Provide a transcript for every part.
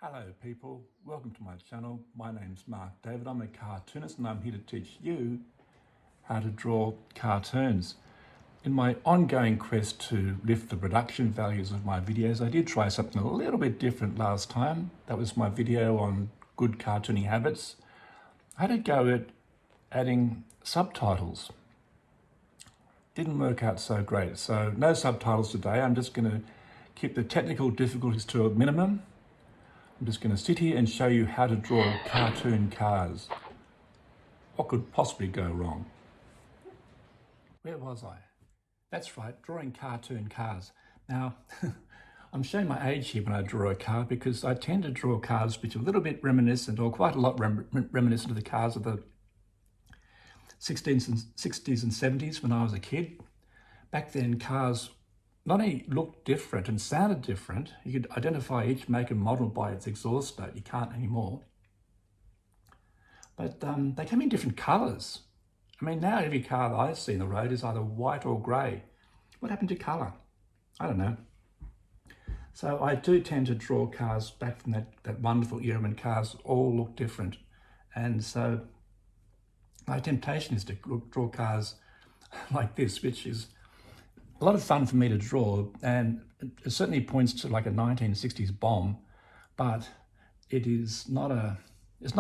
Hello people, welcome to my channel. My name's Mark David. I'm a cartoonist and I'm here to teach you how to draw cartoons. In my ongoing quest to lift the production values of my videos, I did try something a little bit different last time. That was my video on good cartooning habits. I had a go at adding subtitles. Didn't work out so great, so no subtitles today. I'm just going to keep the technical difficulties to a minimum. I'm just going to sit here and show you how to draw cartoon cars. What could possibly go wrong? Where was I? That's right, drawing cartoon cars. Now, I'm showing my age here when I draw a car because I tend to draw cars which are a little bit reminiscent, or quite a lot reminiscent of the cars of the 60s and 70s when I was a kid. Back then, cars not only looked different and sounded different, you could identify each make and model by its exhaust note. You can't anymore. But they came in different colours. I mean, now every car that I see on the road is either white or grey. What happened to colour? I don't know. So I do tend to draw cars back from that wonderful era when cars all look different. And so my temptation is to draw cars like this, which is a lot of fun for me to draw, and it certainly points to like a 1960s bomb, but it's not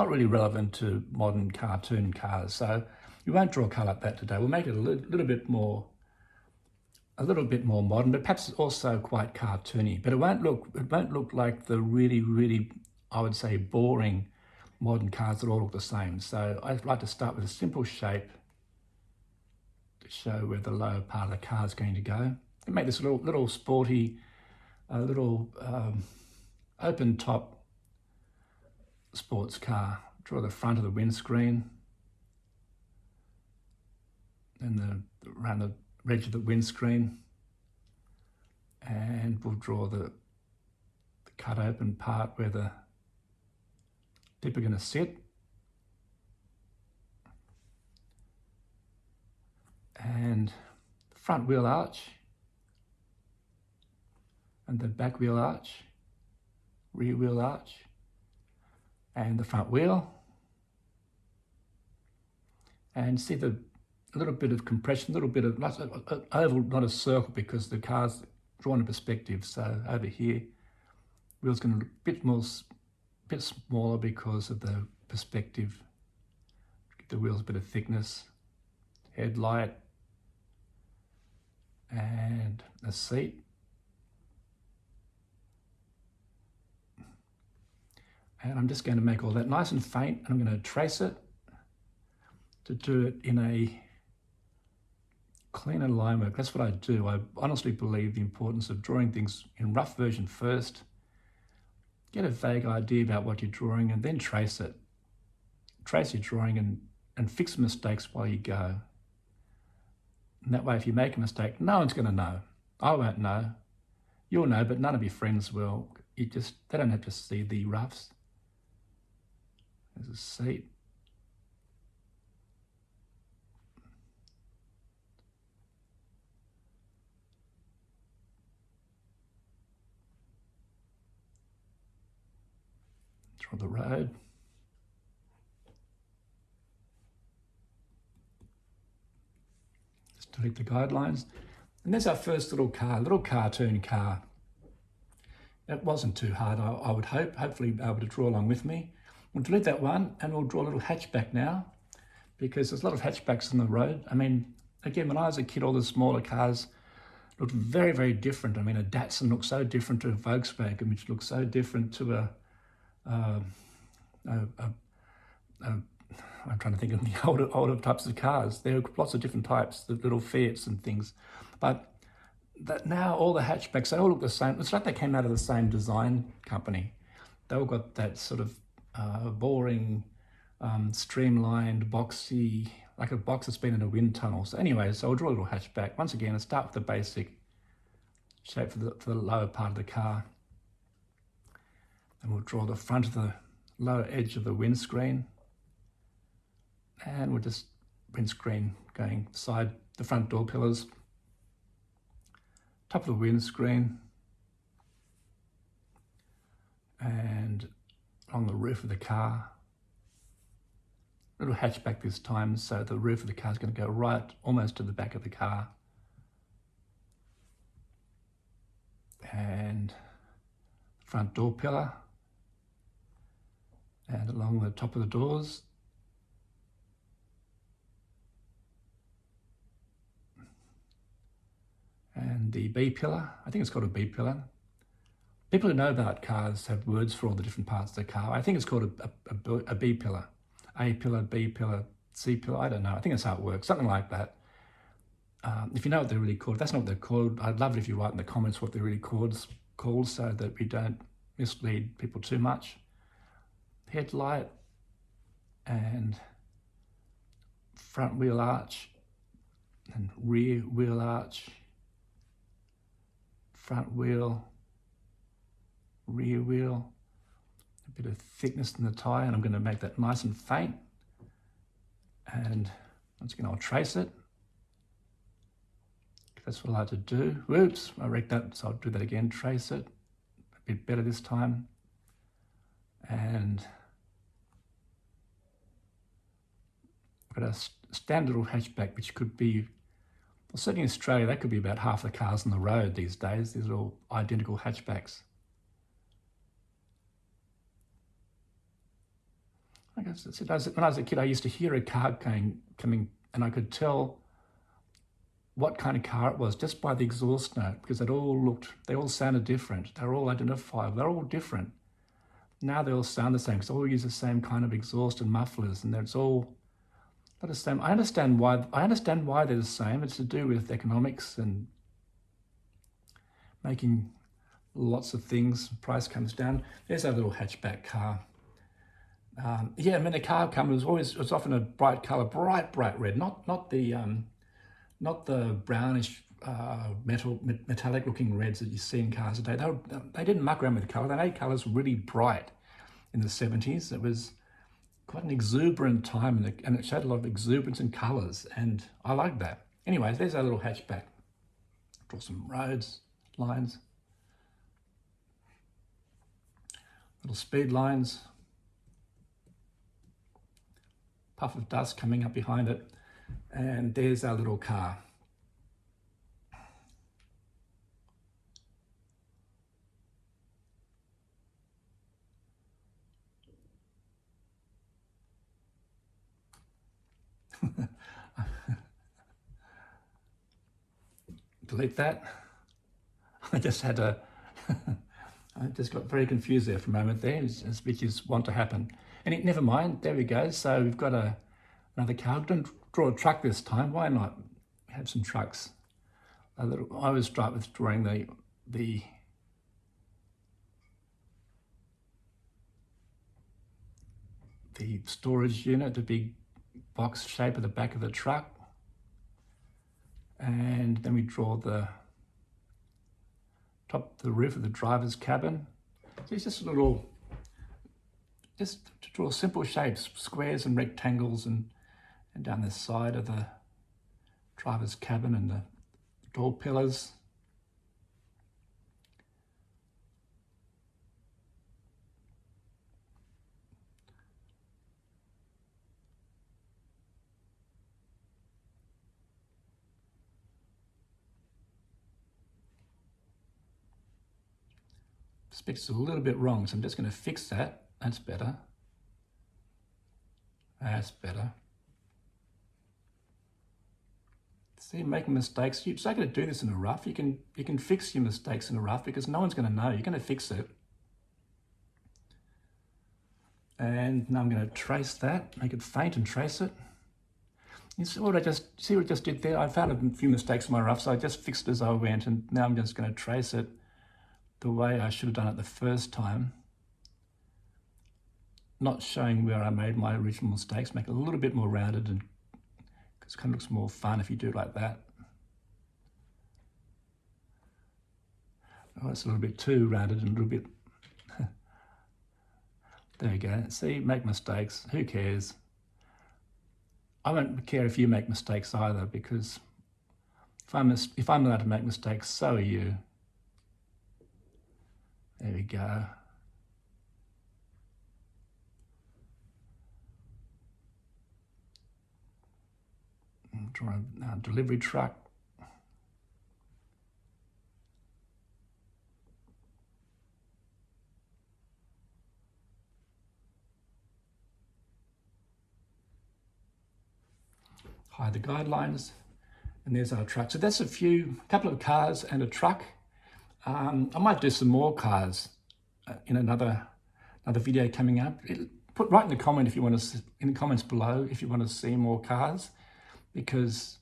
really relevant to modern cartoon cars. So we won't draw a car like that today. We'll make it a little bit more modern, but perhaps also quite cartoony. But it won't look like the really, I would say, boring modern cars that all look the same. So I'd like to start with a simple shape to show where the lower part of the car is going to go. And make this little sporty, open top sports car. Draw the front of the windscreen, and around the edge of the windscreen, and we'll draw the cut open part where the dip are going to sit. And the front wheel arch, and the back wheel arch, rear wheel arch, and the front wheel. And see a little bit of compression, a little bit of an oval, not a circle, because the car's drawn in perspective. So over here, wheel's going to look a bit smaller because of the perspective. Give the wheels a bit of thickness. Headlight, and a seat. And I'm just going to make all that nice and faint, and I'm going to trace it to do it in a cleaner line work. That's what I do. I honestly believe the importance of drawing things in rough version first, get a vague idea about what you're drawing, and then trace it. Trace your drawing and fix mistakes while you go. And that way, if you make a mistake, no one's going to know. I won't know. You'll know, but none of your friends will. They don't have to see the roughs. There's a seat. Draw the road. Delete the guidelines. And there's our first little cartoon car. It wasn't too hard, I would hopefully be able to draw along with me. We'll delete that one, and we'll draw a little hatchback now, because there's a lot of hatchbacks on the road. I mean, again, when I was a kid, all the smaller cars looked very different. I mean, a Datsun looked so different to a Volkswagen, which looked so different to I'm trying to think of the older types of cars. There are lots of different types, the little Fiats and things. But now all the hatchbacks, they all look the same. It's like they came out of the same design company. They all got that sort of boring, streamlined, boxy, like a box that's been in a wind tunnel. So anyway, so I'll draw a little hatchback. Once again, I'll start with the basic shape for the lower part of the car. And we'll draw the front of the lower edge of the windscreen. And we'll just windscreen going side, the front door pillars, top of the windscreen, and along the roof of the car. Little hatchback this time, so the roof of the car is going to go right almost to the back of the car. And front door pillar. And along the top of the doors. And the B pillar, I think it's called a B pillar. People who know about cars have words for all the different parts of the car. I think it's called a B pillar. A pillar, B pillar, C pillar, I don't know. I think that's how it works, something like that. If you know what they're really called, if that's not what they're called, I'd love it if you write in the comments what they're really called so that we don't mislead people too much. Headlight and front wheel arch and rear wheel arch, front wheel, rear wheel, a bit of thickness in the tyre, and I'm going to make that nice and faint. And once again, I'll trace it. That's what I like to do. Whoops, I wrecked that, so I'll do that again, trace it. A bit better this time. And I've got a standard little hatchback, which could be, well, certainly in Australia, that could be about half the cars on the road these days. These are all identical hatchbacks. I guess that's it. When I was a kid, I used to hear a car coming, and I could tell what kind of car it was just by the exhaust note, because they all sounded different. They're all identifiable. They're all different. Now they all sound the same because they all use the same kind of exhaust and mufflers, and it's all not the same. I understand why they're the same. It's to do with economics and making lots of things. Price comes down. There's our little hatchback car. Yeah, I mean the car was often a bright colour, bright red, not the brownish metallic looking reds that you see in cars today. They didn't muck around with colour. They made colours really bright in the 70s. It was quite an exuberant time, and it showed a lot of exuberance in colours, and I like that. Anyways, there's our little hatchback. Draw some roads, lines, little speed lines, puff of dust coming up behind it, and there's our little car. Delete that. I just got very confused there for a moment there, which is want to happen. And never mind, there we go. So we've got another car. I'm going to draw a truck this time. Why not have some trucks? I always start with drawing the storage unit, the big box shape of the back of the truck. And then we draw the roof of the driver's cabin. So it's just just to draw simple shapes, squares and rectangles, and down the side of the driver's cabin and the door pillars. This picture's a little bit wrong, so I'm just going to fix that. That's better. That's better. See, making mistakes. You're not going to do this in a rough. You can fix your mistakes in a rough because no one's going to know. You're going to fix it. And now I'm going to trace that, make it faint and trace it. You see what I just did there? I found a few mistakes in my rough, so I just fixed it as I went, and now I'm just going to trace it the way I should have done it the first time. Not showing where I made my original mistakes, make it a little bit more rounded, and because it kind of looks more fun if you do it like that. Oh, it's a little bit too rounded and a little bit... There you go. See, make mistakes. Who cares? I won't care if you make mistakes either, because if I'm allowed to make mistakes, so are you. There we go. draw a delivery truck. Hide the guidelines, and there's our truck. So that's a couple of cars and a truck. I might do some more cars in another video coming up. Put right in the comment if you want to, in the comments below, if you want to see more cars, because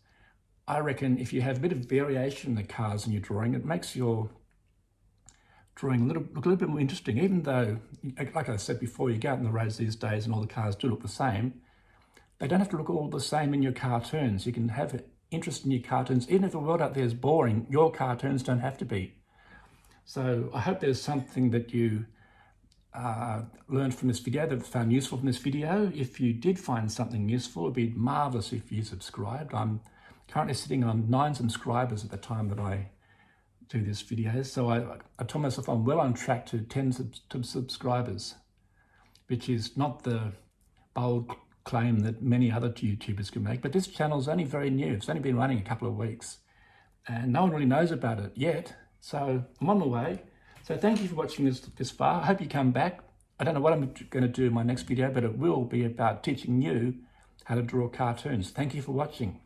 I reckon if you have a bit of variation in the cars in your drawing, it makes your drawing look a little bit more interesting. Even though, like I said before, you go out on the roads these days and all the cars do look the same, they don't have to look all the same in your cartoons. You can have interest in your cartoons. Even if the world out there is boring, your cartoons don't have to be. So I hope there's something that you learned from this video, that found useful from this video. If you did find something useful, it'd be marvelous if you subscribed. I'm currently sitting on 9 subscribers at the time that I do this video. So I told myself I'm well on track to 10 subscribers, which is not the bold claim that many other YouTubers can make, but this channel's only very new. It's only been running a couple of weeks and no one really knows about it yet. So I'm on my way. So thank you for watching this far. I hope you come back. I don't know what I'm going to do in my next video, but it will be about teaching you how to draw cartoons. Thank you for watching.